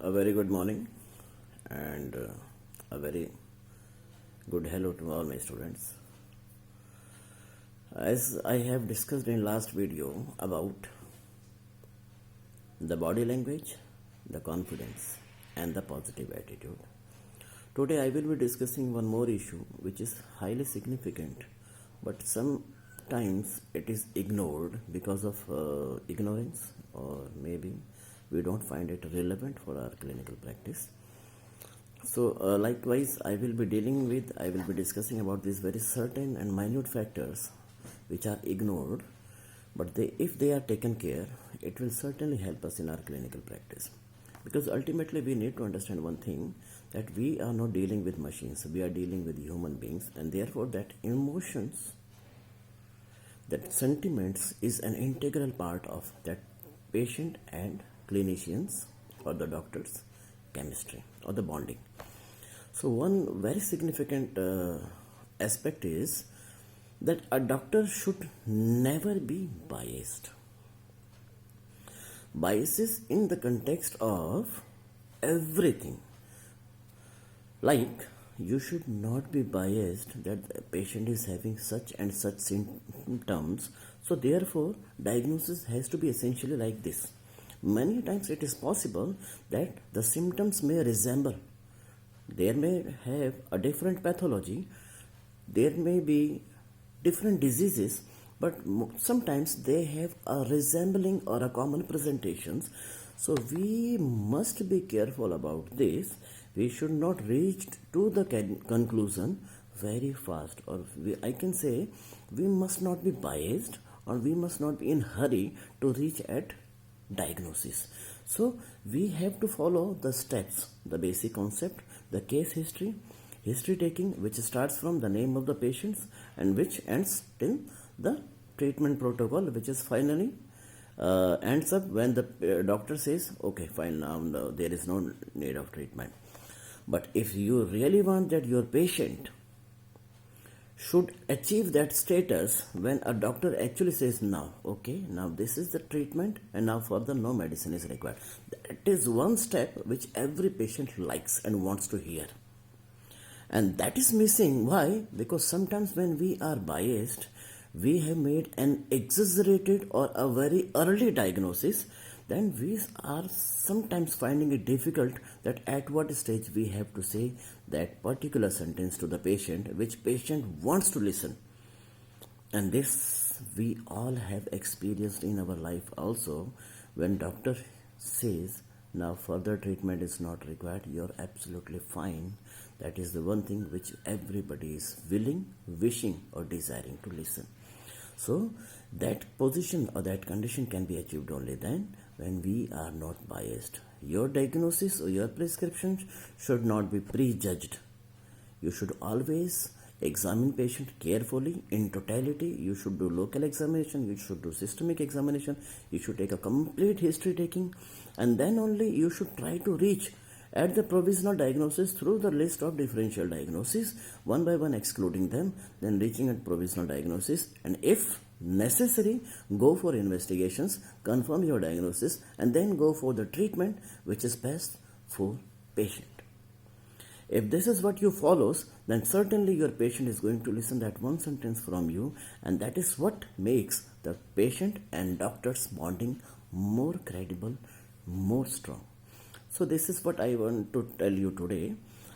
A very good morning and a very good hello to all my students. As I have discussed in last video about the body language, the confidence and the positive attitude. Today I will be discussing one more issue which is highly significant, but sometimes it is ignored because of ignorance, or maybe we don't find it relevant for our clinical practice. So likewise I will be discussing about these very certain and minute factors which are ignored, but if they are taken care, it will certainly help us in our clinical practice. Because ultimately we need to understand one thing, that we are not dealing with machines, we are dealing with human beings, and therefore that emotions, that sentiments is an integral part of that patient and clinicians or the doctor's chemistry or the bonding. So one very significant aspect is that a doctor should never be biased. Biases in the context of everything. Like, you should not be biased that the patient is having such and such symptoms, so therefore diagnosis has to be essentially like this. Many times it is possible that the symptoms may resemble. There may have a different pathology, there may be different diseases, but sometimes they have a resembling or a common presentations. So we must be careful about this. We should not reach to the conclusion very fast, or I can say we must not be biased, or we must not be in hurry to reach at diagnosis. So we have to follow the steps, the basic concept, the case history taking, which starts from the name of the patients and which ends till the treatment protocol, which is finally ends up when the doctor says, okay, fine, now there is no need of treatment. But if you really want that your patient should achieve that status, when a doctor actually says, now, okay, now this is the treatment and now further no medicine is required. That is one step which every patient likes and wants to hear. And that is missing. Why? Because sometimes when we are biased, we have made an exaggerated or a very early diagnosis, then we are sometimes finding it difficult that at what stage we have to say that particular sentence to the patient, which patient wants to listen. And this we all have experienced in our life also. When doctor says, now further treatment is not required, you're absolutely fine. That is the one thing which everybody is willing, wishing or desiring to listen. So that position or that condition can be achieved only then when we are not biased. Your diagnosis or your prescription should not be prejudged. You should always examine patient carefully in totality. You should do local examination, you should do systemic examination, you should take a complete history taking, and then only you should try to reach at the provisional diagnosis through the list of differential diagnoses, one by one excluding them, then reaching at provisional diagnosis, and if necessary, go for investigations, confirm your diagnosis, and then go for the treatment which is best for patient. If this is what you follows, then certainly your patient is going to listen that one sentence from you, and that is what makes the patient and doctor's bonding more credible, more strong. So this is what I want to tell you today.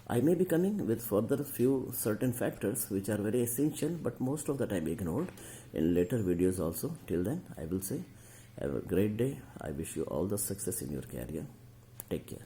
I may be coming with further few certain factors which are very essential, but most of the time ignored in later videos also. Till then, I will say, have a great day. I wish you all the success in your career. Take care.